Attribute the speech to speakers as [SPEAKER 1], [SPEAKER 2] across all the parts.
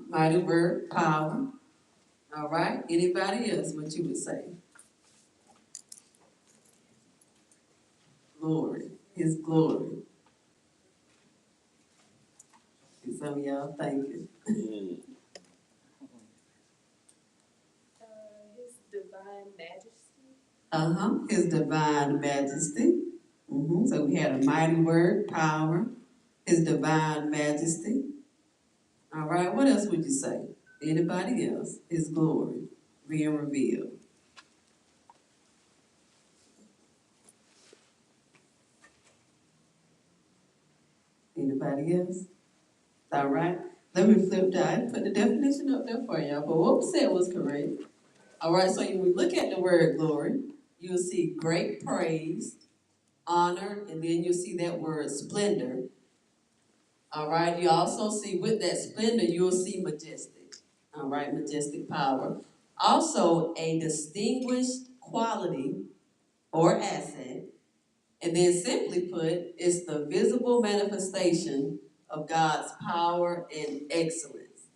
[SPEAKER 1] Mighty word, power. All right. Anybody else? What you would say? Glory. His glory. See some of y'all thinking.
[SPEAKER 2] His divine majesty.
[SPEAKER 1] His divine majesty. So we had a mighty word, power, his divine majesty. All right, what else would you say? Anybody else? His glory being revealed. Anybody else? All right, let me flip that and put the definition up there for y'all. But what we said was correct. All right, so when we look at the word glory, you'll see great praise, honor, and then you'll see that word splendor. All right, you also see with that splendor, you'll see majestic. All right, majestic power. Also, a distinguished quality or asset. And then simply put, it's the visible manifestation of God's power and excellence.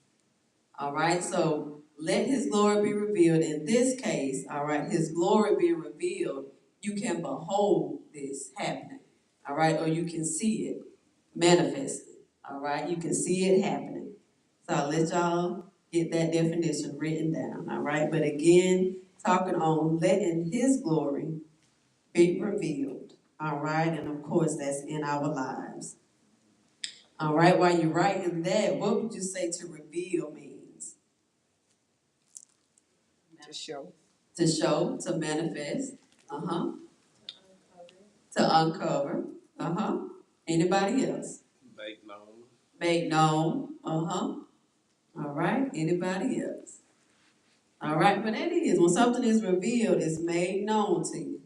[SPEAKER 1] All right, so let his glory be revealed. In this case, all right, his glory being revealed, you can behold this happening. All right, or you can see it manifested. All right, you can see it happening. So I'll let y'all get that definition written down. All right, but again, talking on letting his glory be revealed. All right, and of course, that's in our lives. All right, while you're writing that, what would you say to reveal means?
[SPEAKER 2] To show.
[SPEAKER 1] To show, to manifest. To uncover. Anybody else?
[SPEAKER 3] Make known.
[SPEAKER 1] Make known. All right, anybody else? All right, but that is, when something is revealed, it's made known to you.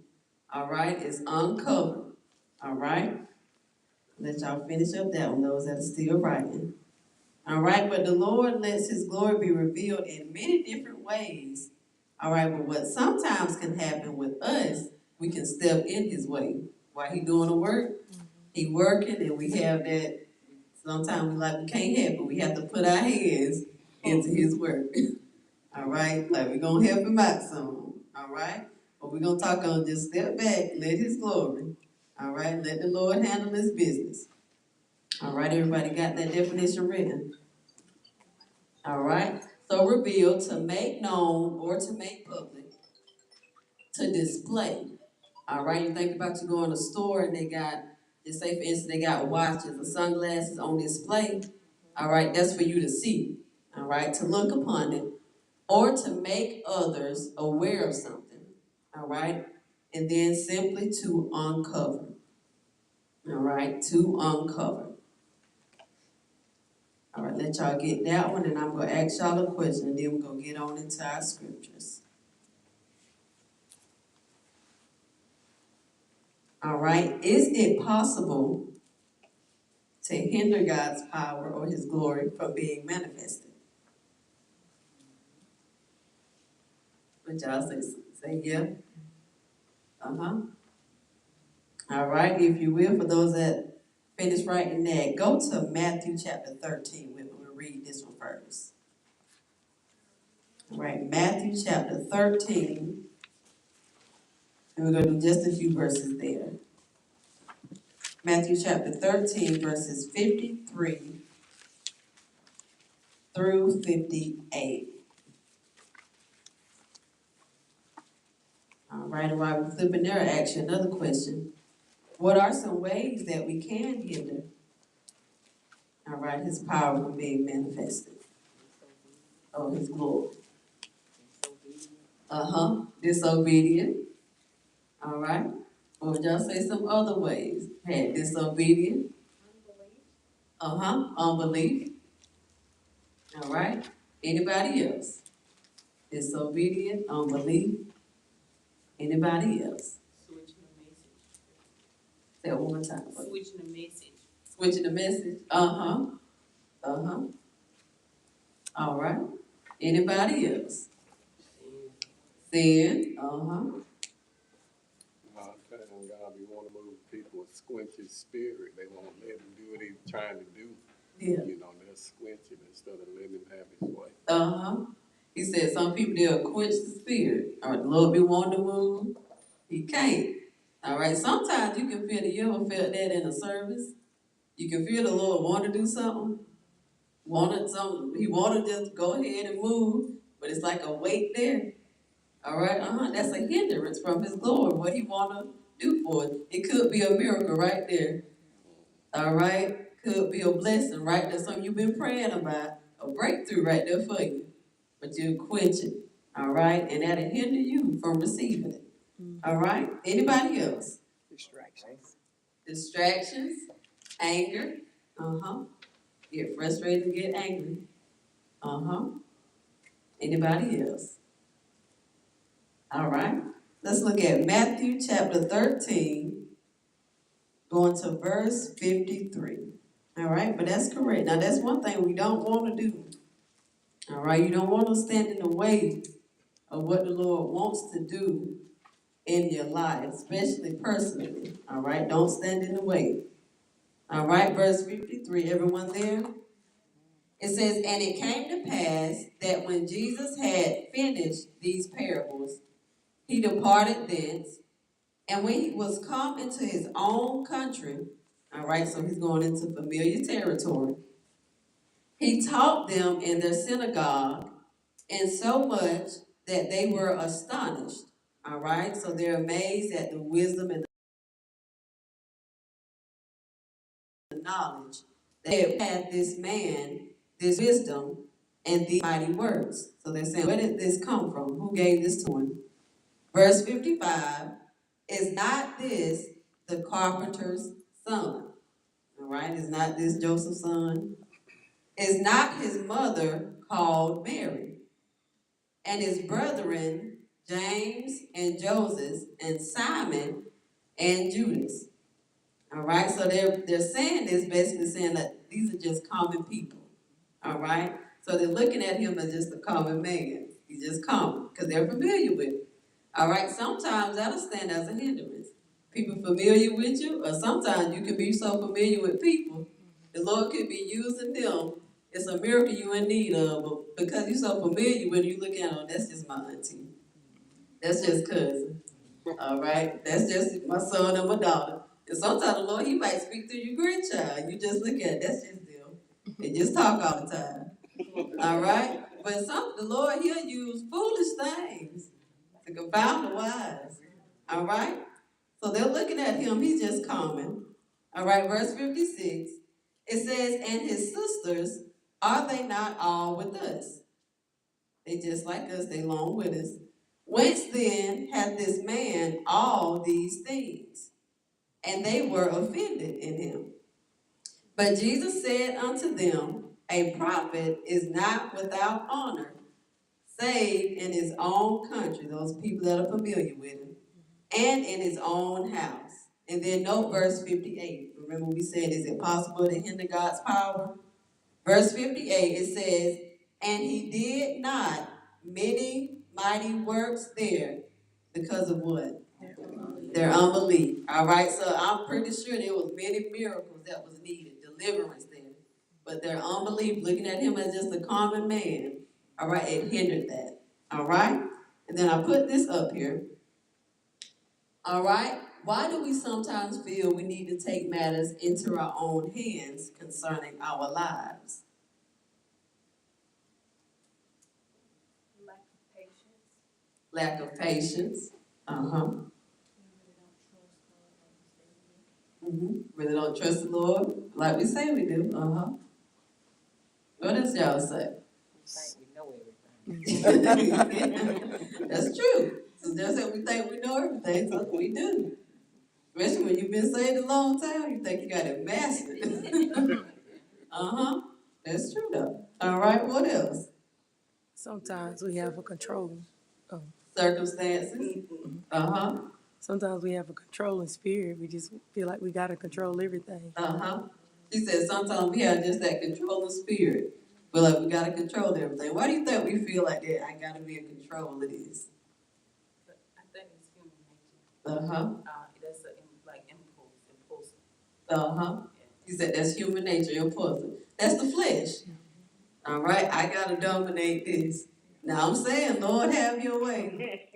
[SPEAKER 1] All right, it's uncovered. All right, let y'all finish up that one, those that are still writing. All right, but the Lord lets his glory be revealed in many different ways. All right, but what sometimes can happen with us, we can step in his way. While he doing the work, he working, and we have that, sometimes we can't help it. We have to put our hands into his work. All right, like we're going to help him out some. All right, but we're going to talk on just step back, let his glory. All right, let the Lord handle his business. All right, everybody got that definition written? All right. So reveal, to make known or to make public, to display. All right. You think about you go in a store and they got, just say for instance, they got watches or sunglasses on display. All right. That's for you to see. All right. To look upon it or to make others aware of something. All right. And then simply to uncover. All right. To uncover. All right, let y'all get that one, and I'm going to ask y'all a question, and then we're going to get on into our scriptures. All right, is it possible to hinder God's power or his glory from being manifested? Would y'all say yeah? All right, if you will, for those that finish writing that, go to Matthew chapter 13 with me. We'll read this one first. All right, Matthew chapter 13, and we're going to do just a few verses there. Matthew chapter 13, verses 53 through 58. All right, and while we're flipping there, ask you another question. What are some ways that we can hinder, all right, his power from being manifested? Oh, his glory. Disobedient. All right. Or would y'all say some other ways? Hey, disobedient. Unbelief. All right. Anybody else? Disobedient, unbelief. Anybody else?
[SPEAKER 2] Switching the message.
[SPEAKER 1] Say it one more time.
[SPEAKER 2] Switching the message.
[SPEAKER 1] Switching the message. All right. Anybody else? Sin.
[SPEAKER 3] God be want to move people with squinch his spirit. They won't let him do what he's trying to do.
[SPEAKER 1] Yeah.
[SPEAKER 3] That's quench him instead of letting him have his way.
[SPEAKER 1] He said some people, they'll quench the spirit. Or the Lord be wanting to move. He can't. All right. Sometimes you can feel you ever felt that in a service. You can feel the Lord want to do something. Wanted something. He wanted just to go ahead and move. But it's like a weight there. All right. That's a hindrance from his glory. What he want to do for it. It could be a miracle right there. All right. Could be a blessing right there. Something you've been praying about. A breakthrough right there for you. But you quench it. All right. And that'll hinder you from receiving it. All right. Anybody else?
[SPEAKER 2] Distractions.
[SPEAKER 1] Distractions. Anger. Get frustrated and get angry. Anybody else? All right. Let's look at Matthew chapter 13, going to verse 53. All right, but that's correct. Now, that's one thing we don't want to do. All right, you don't want to stand in the way of what the Lord wants to do in your life, especially personally. All right, don't stand in the way. All right, verse 53, everyone there? It says, and it came to pass that when Jesus had finished these parables, he departed thence, and when he was come into his own country, all right, so he's going into familiar territory, he taught them in their synagogue, and so much that they were astonished. All right, so they're amazed at the wisdom and the knowledge that had this man, this wisdom, and these mighty works. So they're saying, where did this come from? Who gave this to him? Verse 55, is not this the carpenter's son? All right, is not this Joseph's son? Is not his mother called Mary? And his brethren, James and Joseph and Simon and Judas. All right, so they're saying this, basically saying that these are just common people. All right, so they're looking at him as just a common man. He's just common because they're familiar with him. All right, sometimes that'll stand as a hindrance. People familiar with you, or sometimes you can be so familiar with people, the Lord could be using them. It's a miracle you in need of, but because you're so familiar with it, you look at them, that's just my auntie. That's just cousin. All right, that's just my son and my daughter. And sometimes the Lord, he might speak through your grandchild. You just look at it, that's just them. They just talk all the time. All right, but the Lord, he'll use foolish things to confound the wise. All right? So they're looking at him. He's just common. All right, verse 56. It says, and his sisters, are they not all with us? They just like us. They long with us. Whence then hath this man all these things? And they were offended in him. But Jesus said unto them, a prophet is not without honor, save in his own country, those people that are familiar with him, and in his own house. And then note verse 58. Remember we said, is it possible to hinder God's power? Verse 58, it says, and he did not many mighty works there because of what? Their unbelief. All right, so I'm pretty sure there was many miracles that was needed, deliverance there. But their unbelief, looking at him as just a common man, all right, it hindered that. All right? And then I put this up here. All right? Why do we sometimes feel we need to take matters into our own hands concerning our lives?
[SPEAKER 2] Lack of patience.
[SPEAKER 1] Lack of patience. Really don't trust the Lord, like we say we do. What else y'all say?
[SPEAKER 2] We think we know everything.
[SPEAKER 1] That's true. So just that we think we know everything, so we do. Especially when you've been saved a long time, you think you got it mastered. That's true though. All right, what else?
[SPEAKER 4] Sometimes we have a controlling.
[SPEAKER 1] Circumstances.
[SPEAKER 4] Sometimes we have a controlling spirit. We just feel like we gotta control everything.
[SPEAKER 1] She said sometimes we have just that controlling spirit. But like we gotta control everything. Why do you think we feel like that? I gotta be in control of this.
[SPEAKER 2] But I think it's human nature. That's like impulsive.
[SPEAKER 1] She said that's human nature, impulsive. That's the flesh. All right, I gotta dominate this. Now I'm saying, Lord, have your way.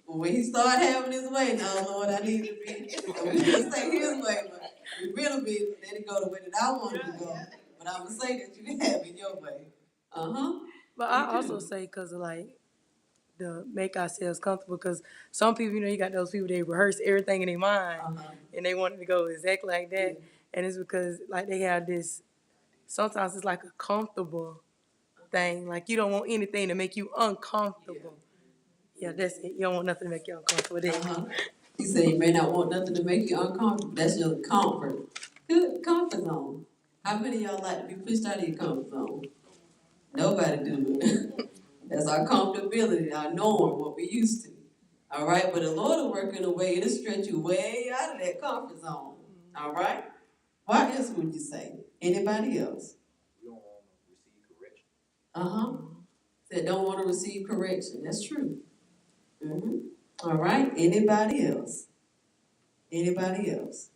[SPEAKER 1] When he start having his way, now, Lord, I need to be. And we just say his way, but we really be let it go the way that I want it to go. But I'm gonna say that you have it your way.
[SPEAKER 4] But I also say because of like to make ourselves comfortable because some people, you got those people, they rehearse everything in their mind and they want it to go exactly like that. And it's because like they have this, sometimes it's like a comfortable thing. Like you don't want anything to make you uncomfortable. Yeah, that's it. You don't want nothing to make you uncomfortable.
[SPEAKER 1] He said you may not want nothing to make you uncomfortable. That's your comfort. Good comfort zone. How many of y'all like to be pushed out of your comfort zone? Nobody do it. That's our comfortability, our norm, what we used to. All right, but the Lord will work in a way, it'll stretch you way out of that comfort zone. All right? What else would you say? Anybody else?
[SPEAKER 5] We don't want to receive correction.
[SPEAKER 1] Said don't want to receive correction. That's true. All right, anybody else? Anybody else?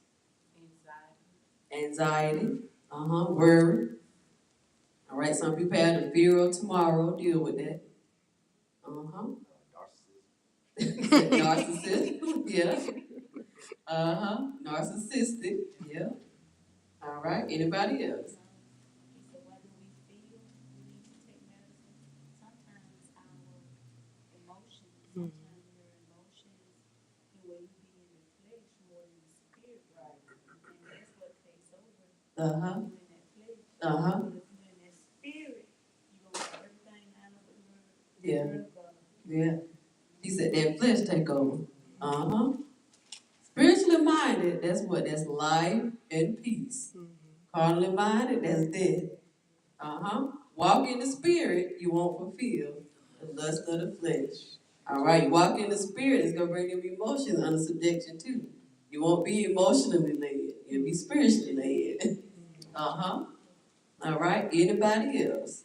[SPEAKER 1] Anxiety. Worry. All right, some people have the fear of tomorrow. Deal with that. Narcissism. Yeah. Narcissistic. Yeah. All right. Anybody else?
[SPEAKER 2] So what do we feel? We need to take medicine. Sometimes our emotions, sometimes your emotions, the way you be in the flesh more than the spirit. Right. And that's what takes over. You in that flesh. But if you're in that spirit, you're gonna have everything out of the word.
[SPEAKER 1] Yeah. Yeah. He said that flesh take over. Spiritually minded, that's what? That's life and peace. Carnally minded, that's death. Walk in the spirit, you won't fulfill the lust of the flesh. All right, walk in the spirit, it's going to bring them emotions under subjection too. You won't be emotionally led, you'll be spiritually led. All right, anybody else?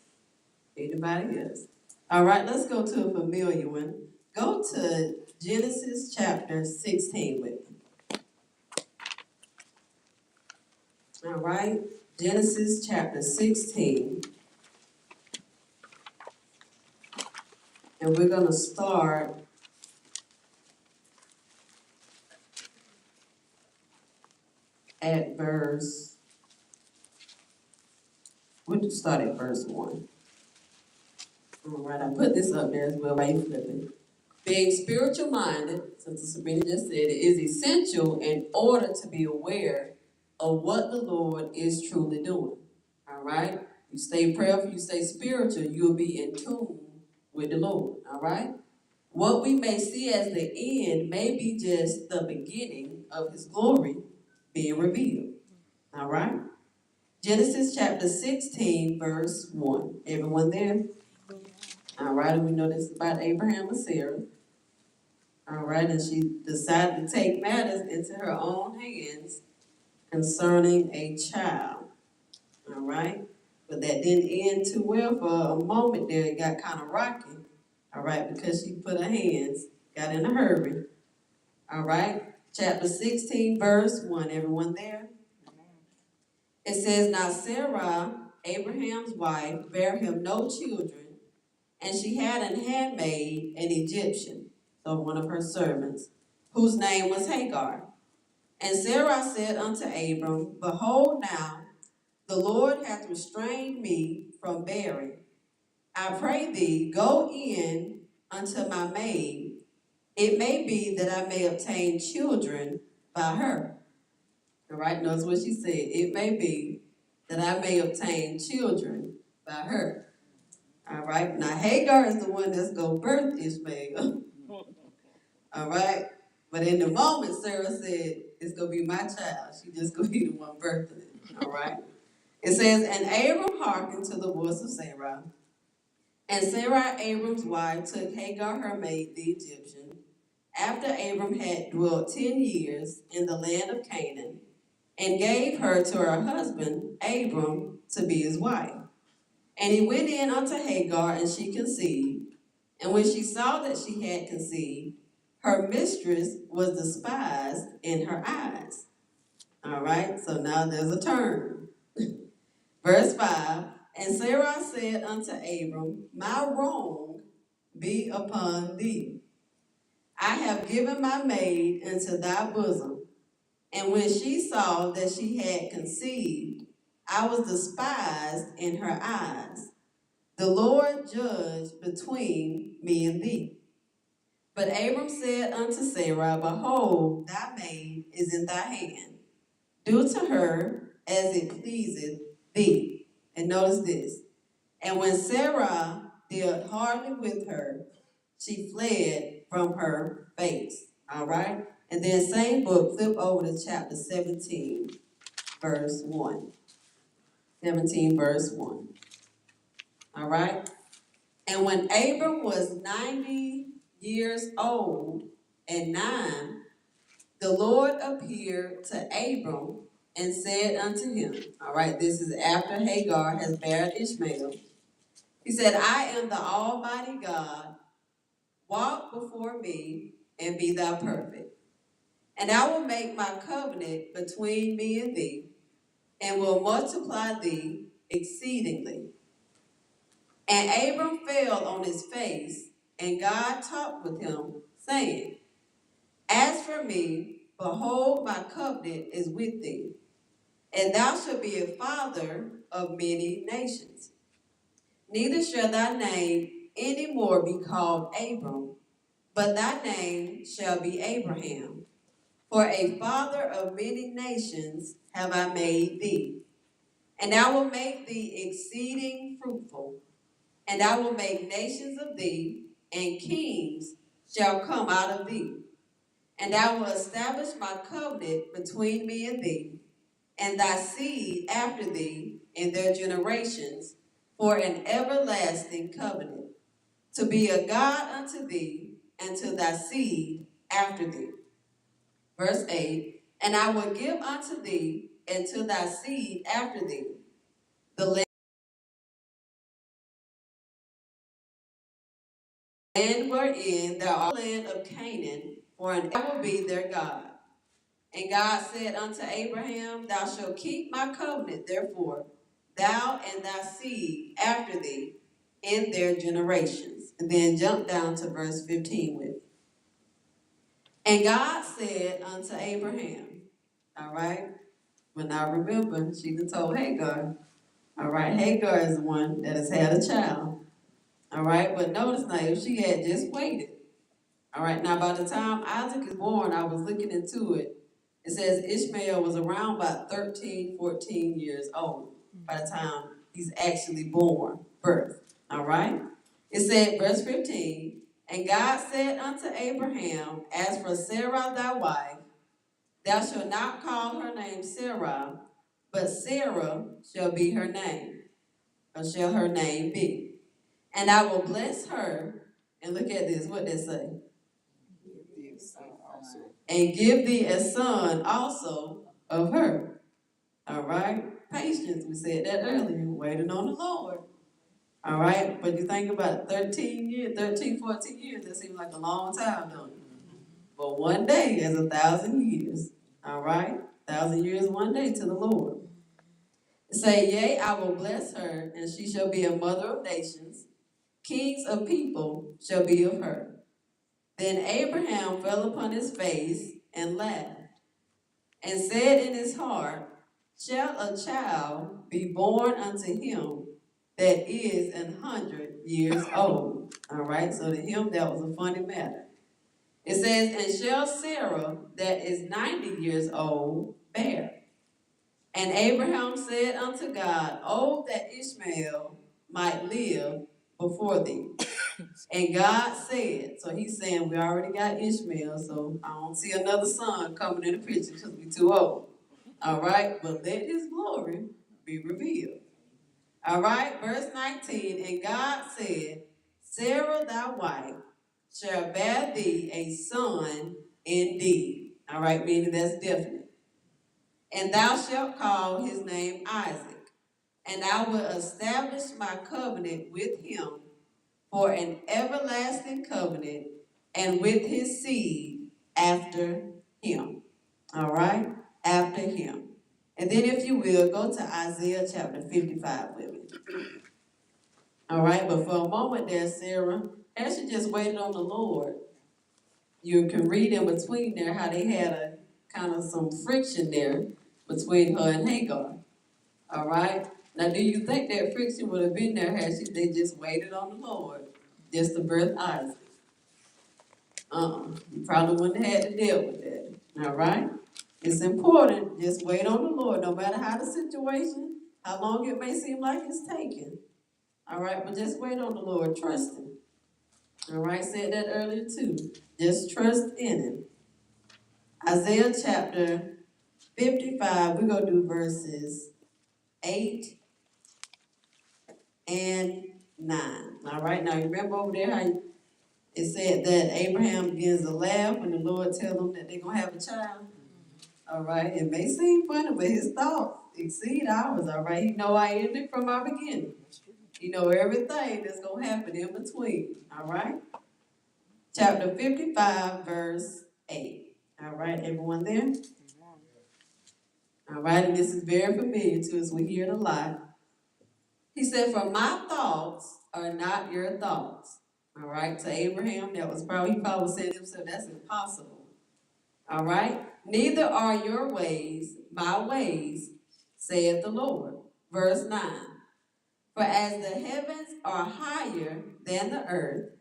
[SPEAKER 1] Anybody else? All right, let's go to a familiar one. Go to Genesis chapter 16 with me. All right, Genesis chapter 16. And we're going to start at we'll start at verse 1. All right, I put this up there as well while you flipping. Being spiritual minded, Sister Sabrina just said, it is essential in order to be aware of what the Lord is truly doing. All right? You stay prayerful, you stay spiritual, you'll be in tune with the Lord. All right? What we may see as the end may be just the beginning of His glory being revealed. All right? Genesis chapter 16, verse 1. Everyone there? All right, and we know this is about Abraham and Sarah. All right, and she decided to take matters into her own hands concerning a child. All right, but that didn't end too well for a moment there. It got kind of rocky. All right, because she put her hands, got in a hurry. All right, chapter 16, verse 1. Everyone there? It says, now Sarah, Abraham's wife, bare him no children, and she had an handmaid, an Egyptian, so one of her servants, whose name was Hagar. And Sarah said unto Abram, behold now, the Lord hath restrained me from bearing. I pray thee, go in unto my maid. It may be that I may obtain children by her. All right, notice what she said. It may be that I may obtain children by her. All right, now Hagar is the one that's going to birth Ishmael. All right, but in the moment, Sarah said, it's going to be my child. She's just going to be the one birthing it. All right. It says, and Abram hearkened to the voice of Sarah. And Sarah, Abram's wife, took Hagar, her maid, the Egyptian, after Abram had dwelt 10 years in the land of Canaan, and gave her to her husband, Abram, to be his wife. And he went in unto Hagar, and she conceived. And when she saw that she had conceived, her mistress was despised in her eyes. All right, so now there's a turn. Verse 5, And Sarah said unto Abram, my wrong be upon thee. I have given my maid into thy bosom. And when she saw that she had conceived, I was despised in her eyes. The Lord judged between me and thee. But Abram said unto Sarah, behold, thy maid is in thy hand. Do to her as it pleaseth thee. And notice this. And when Sarah dealt hardly with her, she fled from her face. All right? And then same book, flip over to chapter 17, verse 1. 17, verse 1. All right? And when Abram was 90 years old and 9, the Lord appeared to Abram and said unto him, all right, this is after Hagar has bare Ishmael. He said, I am the Almighty God. Walk before me and be thou perfect. And I will make my covenant between me and thee, and will multiply thee exceedingly. And Abram fell on his face, and God talked with him, saying, as for me, behold, my covenant is with thee, and thou shalt be a father of many nations. Neither shall thy name any more be called Abram, but thy name shall be Abraham. For a father of many nations have I made thee. And I will make thee exceeding fruitful, and I will make nations of thee, and kings shall come out of thee. And I will establish my covenant between me and thee, and thy seed after thee in their generations, for an everlasting covenant, to be a God unto thee, and to thy seed after thee. Verse 8, and I will give unto thee, and to thy seed after thee, the land wherein thou art, the land of Canaan, for an I will be their God. And God said unto Abraham, thou shalt keep my covenant, therefore, thou and thy seed after thee in their generations. And then jump down to verse 15 with. And God said unto Abraham, all right, when I remember, she done told Hagar, all right, Hagar is the one that has had a child. All right, but notice now, if she had just waited. All right, now by the time Isaac is born, I was looking into it. It says Ishmael was around about 13, 14 years old by the time he's actually born, birth. All right? It said, verse 15, and God said unto Abraham, as for Sarah thy wife, thou shalt not call her name Sarah, but Sarah shall be her name, or shall her name be. And I will bless her, and look at this, what they say? And give thee a son also of her. All right? Patience, we said that earlier, waiting on the Lord. All right? But you think about it, 14 years, that seems like a long time, don't it? But one day is 1,000 years. All right? 1,000 years, one day to the Lord. Say, yea, I will bless her, and she shall be a mother of nations. Kings of people shall be of her. Then Abraham fell upon his face and laughed, and said in his heart, shall a child be born unto him that is 100 years old? All right, so to him that was a funny matter. It says, and shall Sarah that is 90 years old bear? And Abraham said unto God, oh, that Ishmael might live before thee. And God said, so he's saying we already got Ishmael, so I don't see another son coming in the picture because we're too old. All right, but let his glory be revealed. All right, verse 19, and God said, Sarah thy wife shall bear thee a son indeed. All right, meaning that's definite. And thou shalt call his name Isaac, and I will establish my covenant with him for an everlasting covenant, and with his seed after him. All right? After him. And then if you will, go to Isaiah chapter 55 with me. All right, but for a moment there, Sarah, as she just waited on the Lord, you can read in between there how they had a kind of some friction there between her and Hagar. All right. Now, do you think that friction would have been there had they just waited on the Lord just to birth Isaac? You probably wouldn't have had to deal with that. All right. It's important. Just wait on the Lord, no matter how the situation, how long it may seem like it's taking. All right, but just wait on the Lord. Trust Him. All right, said that earlier too. Just trust in Him. Isaiah chapter 55, we're going to do verses 8 and 9. All right, now you remember over there how it said that Abraham begins to laugh when the Lord tells them that they're going to have a child? All right, it may seem funny, but his thoughts exceed ours. All right, He know our ending from our beginning. He know everything that's going to happen in between. All right, chapter 55, verse 8. All right, everyone there? All right, and this is very familiar to us. We hear it a lot. He said, "For my thoughts are not your thoughts." All right, to Abraham, he probably said to himself, that's impossible. All right, "Neither are your ways my ways, saith the Lord." Verse 9, "For as the heavens are higher than the earth,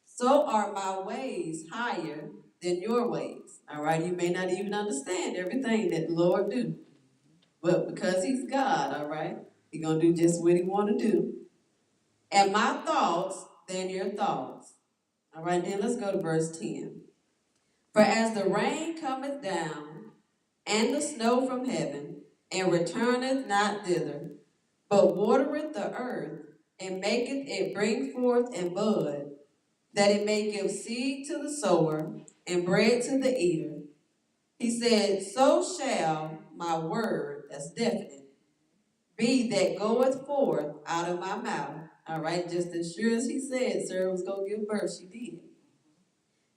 [SPEAKER 1] so are my ways higher than your ways." All right, you may not even understand everything that the Lord do. But because He's God, all right, He's going to do just what He want to do. "And my thoughts than your thoughts." All right, then let's go to verse 10. "For as the rain cometh down, and the snow from heaven, and returneth not thither, but watereth the earth, and maketh it bring forth and bud, that it may give seed to the sower, and bread to the eater. He said, so shall my word," that's definite, "be that goeth forth out of my mouth." All right, just as sure as He said Sarah was going to give birth, she did.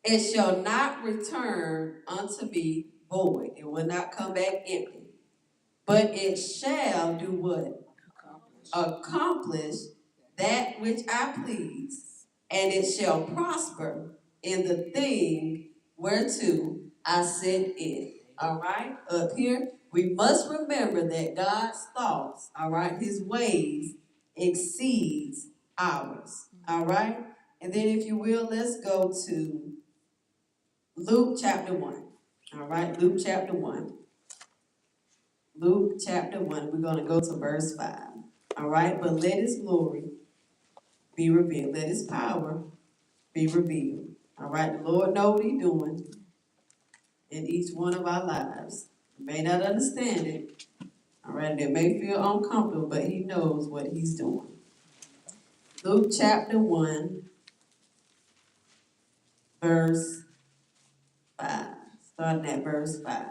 [SPEAKER 1] "It shall not return unto me void." It will not come back empty. "But it shall do what? Accomplish that which I please, and it shall prosper in the thing whereto I sent it." All right, up here, we must remember that God's thoughts, all right, His ways exceeds ours. All right, and then if you will, let's go to Luke chapter 1. All right, Luke chapter 1. Luke chapter 1, we're going to go to verse 5. All right, "But let His glory be revealed. Let His power be revealed." All right, the Lord knows what He's doing in each one of our lives. You may not understand it. All right, it may feel uncomfortable, but He knows what He's doing. Luke chapter 1, verse 5. Starting at verse 5.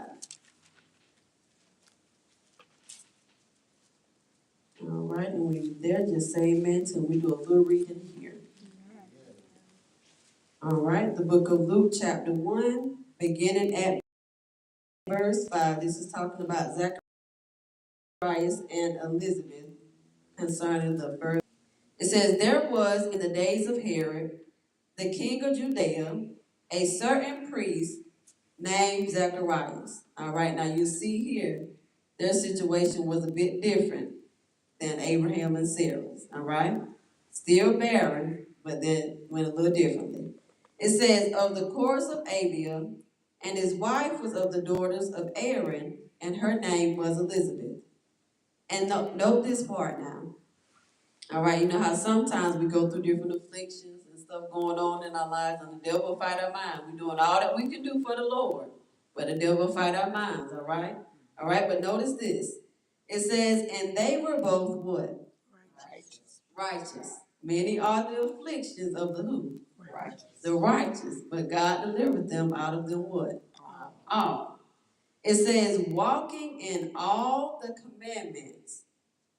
[SPEAKER 1] All right, and we there, just say amen till we do a little reading here. All right, the book of Luke chapter 1, beginning at verse 5. This is talking about Zacharias and Elizabeth concerning the birth. It says, "There was in the days of Herod, the king of Judea, a certain priest named Zacharias." All right, now you see here, their situation was a bit different than Abraham and Sarah's. All right, still barren, but then went a little differently. It says, "Of the course of Abia, and his wife was of the daughters of Aaron, and her name was Elizabeth." And note this part now. All right, you know how sometimes we go through different afflictions and stuff going on in our lives, and the devil fight our mind. We're doing all that we can do for the Lord, but the devil fight our minds. All right, but notice this. It says, "And they were both what? Righteous. Many are the afflictions of the who? Righteous. The righteous, but God delivered them out of them what? All." It says, "Walking in all the commandments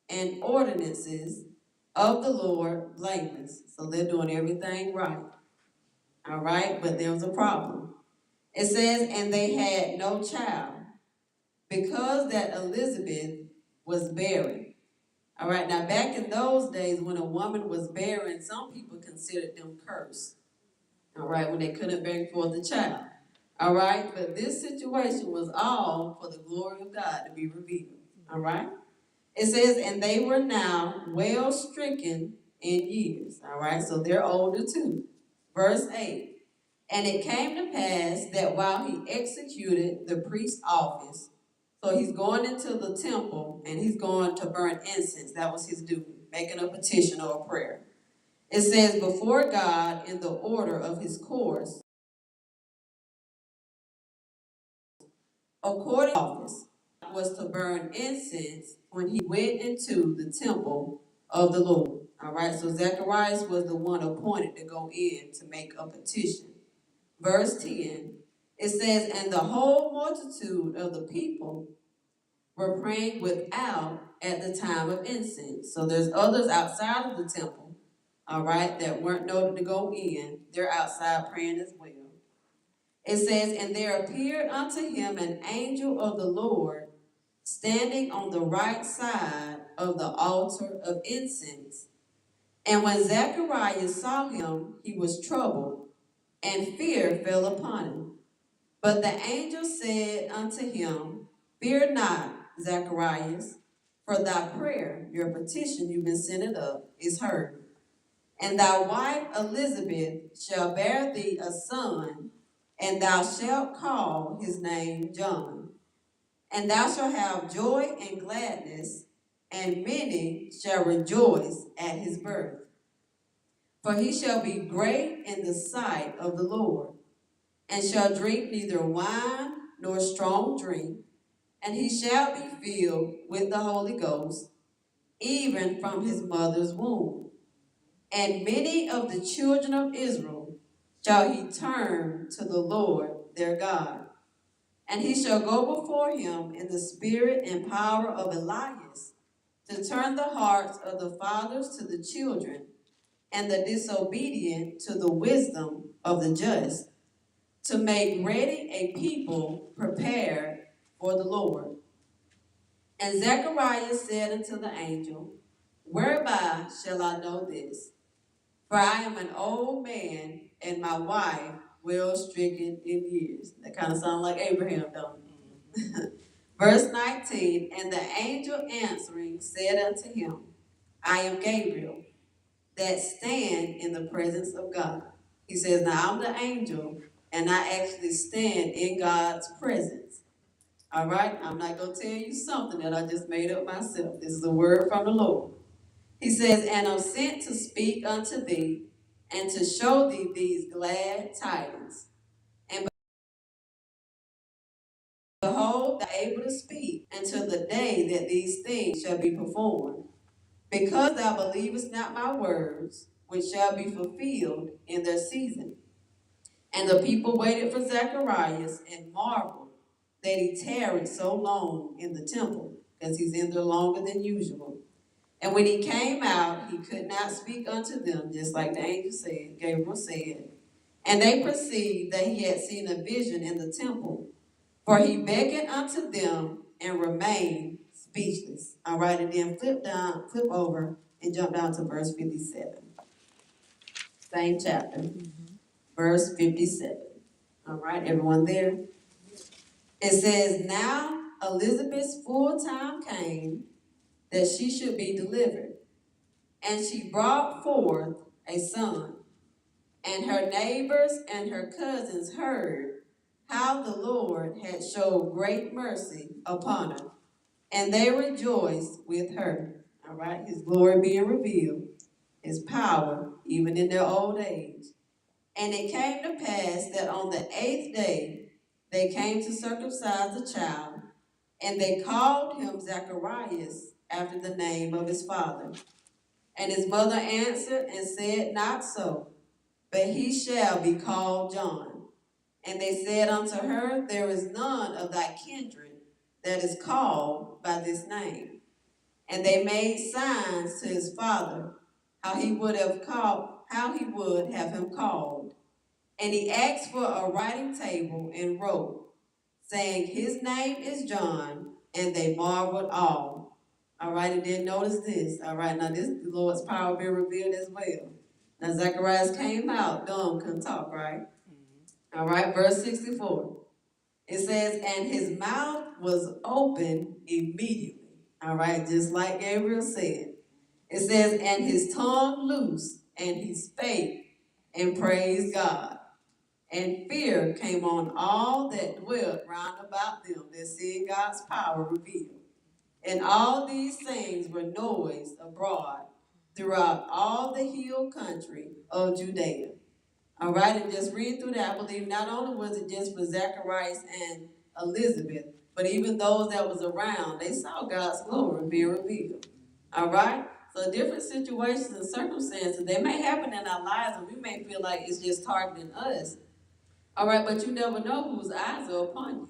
[SPEAKER 1] and ordinances of the Lord blameless." So they're doing everything right. All right, but there was a problem. It says, "And they had no child, because that Elizabeth was barren." All right, now back in those days when a woman was barren, some people considered them cursed. All right, when they couldn't bring forth a child. All right, but this situation was all for the glory of God to be revealed. All right, it says, and they were now well stricken in years. All right, so they're older too. Verse 8, and it came to pass that while he executed the priest's office, so he's going into the temple and he's going to burn incense. That was his duty, making a petition or a prayer. It says, before God in the order of his course, according to office, was to burn incense when he went into the temple of the Lord. All right, so Zacharias was the one appointed to go in to make a petition. Verse 10, it says, and the whole multitude of the people were praying without at the time of incense. So there's others outside of the temple, all right, that weren't noted to go in. They're outside praying as well. It says, and there appeared unto him an angel of the Lord standing on the right side of the altar of incense. And when Zacharias saw him, he was troubled, and fear fell upon him. But the angel said unto him, fear not, Zacharias, for thy prayer, your petition you've been sending up, is heard. And thy wife Elizabeth shall bear thee a son, and thou shalt call his name John. And thou shalt have joy and gladness, and many shall rejoice at his birth. For he shall be great in the sight of the Lord, and shall drink neither wine nor strong drink, and he shall be filled with the Holy Ghost, even from his mother's womb. And many of the children of Israel shall he turn to the Lord their God. And he shall go before him in the spirit and power of Elias, to turn the hearts of the fathers to the children, and the disobedient to the wisdom of the just, to make ready a people prepared for the Lord. And Zacharias said unto the angel, whereby shall I know this? For I am an old man, and my wife well stricken in years. That kind of sounds like Abraham, don't it? Verse 19, and the angel answering said unto him, I am Gabriel, that stand in the presence of God. He says, now I'm the angel, and I actually stand in God's presence. All right? I'm not going to tell you something that I just made up myself. This is a word from the Lord. He says, and I'm sent to speak unto thee, and to show thee these glad tidings. And behold, thou art able to speak until the day that these things shall be performed, because thou believest not my words, which shall be fulfilled in their season. And the people waited for Zacharias and marveled that he tarried so long in the temple, because he's in there longer than usual. And when he came out, he could not speak unto them, just like the angel said, Gabriel said. And they perceived that he had seen a vision in the temple, for he beckoned unto them and remained speechless. All right, and then flip over, and jump down to verse 57. Same chapter, verse 57. All right, everyone there? It says, now Elizabeth's full time came that she should be delivered. And she brought forth a son. And her neighbors and her cousins heard how the Lord had showed great mercy upon her. And they rejoiced with her. All right, his glory being revealed, his power, even in their old age. And it came to pass that on the 8th day they came to circumcise the child, and they called him Zacharias after the name of his father. And his mother answered and said, not so, but he shall be called John. And they said unto her, there is none of thy kindred that is called by this name. And they made signs to his father, how he would have him called. And he asked for a writing table and wrote, saying, his name is John. And they marveled all. All right, and then notice this. All right, now this the Lord's power being revealed as well. Now Zacharias came out, dumb, couldn't talk, right? All right, verse 64. It says, and his mouth was open immediately. All right, just like Gabriel said. It says, and his tongue loose, and he spake and praised God. And fear came on all that dwelt round about them that seeing God's power revealed. And all these things were noised abroad throughout all the hill country of Judea. All right, and just read through that. I believe not only was it just for Zacharias and Elizabeth, but even those that was around, they saw God's glory being revealed. All right? So different situations and circumstances, they may happen in our lives and we may feel like it's just targeting us. All right, but you never know whose eyes are upon you.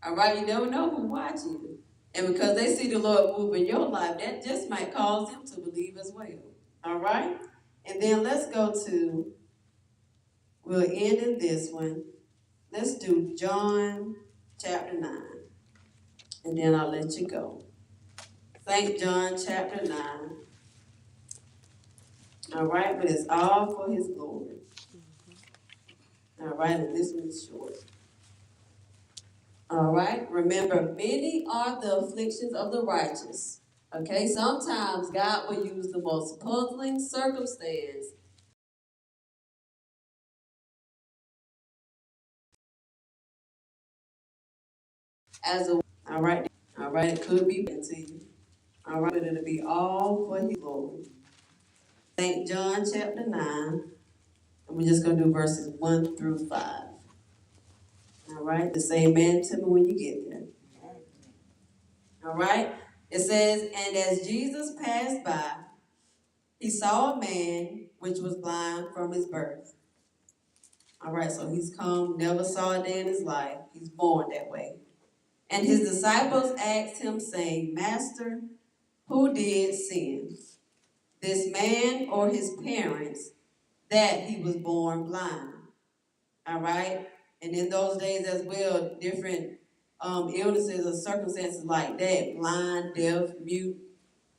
[SPEAKER 1] All right, you never know who's watching you. And because they see the Lord move in your life, that just might cause them to believe as well. All right? And then let's go to, we'll end in this one. Let's do John chapter 9. And then I'll let you go. St. John chapter 9. All right, but it's all for his glory. All right, and this one is short. All right, remember, many are the afflictions of the righteous. Okay, sometimes God will use the most puzzling circumstance as a, all right, it could be to you. All right, but it'll be all for his glory. St. John chapter 9, and we're just going to do verses 1 through 5. All right, the same man to me when you get there. All right, it says, and as Jesus passed by, he saw a man which was blind from his birth. All right, so he's come, never saw a day in his life. He's born that way. And his disciples asked him, saying, Master, who did sin, this man or his parents, that he was born blind? All right, and in those days as well, different illnesses or circumstances like that, blind, deaf, mute,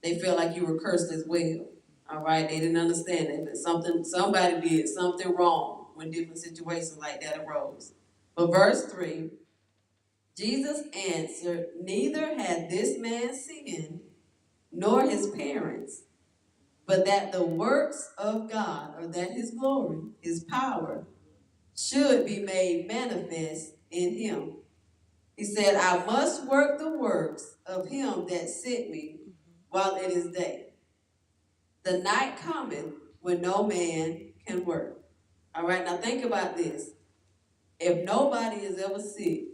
[SPEAKER 1] they felt like you were cursed as well. All right, they didn't understand that somebody did something wrong when different situations like that arose. But verse 3, Jesus answered, neither had this man sinned, nor his parents, but that the works of God, or that his glory, his power, should be made manifest in him. He said, I must work the works of him that sent me while it is day. The night cometh when no man can work. All right, now think about this. If nobody is ever sick,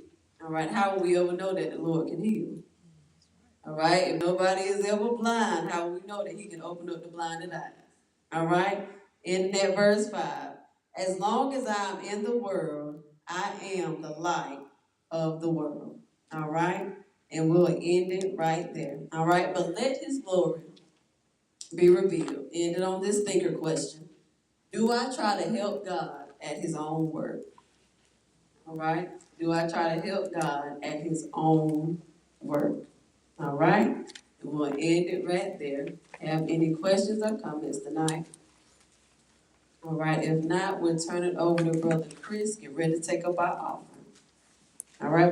[SPEAKER 1] all right, how will we ever know that the Lord can heal? All right, if nobody is ever blind, how will we know that he can open up the blinded eyes? All right, in that verse 5, as long as I am in the world, I am the light of the world. All right, and we'll end it right there. All right, but let his glory be revealed. Ended on this thinker question. Do I try to help God at his own work? All right? Do I try to help God at his own work? All right? And we'll end it right there. Have any questions or comments tonight? All right, if not, we'll turn it over to Brother Chris. Get ready to take up our offering. All right?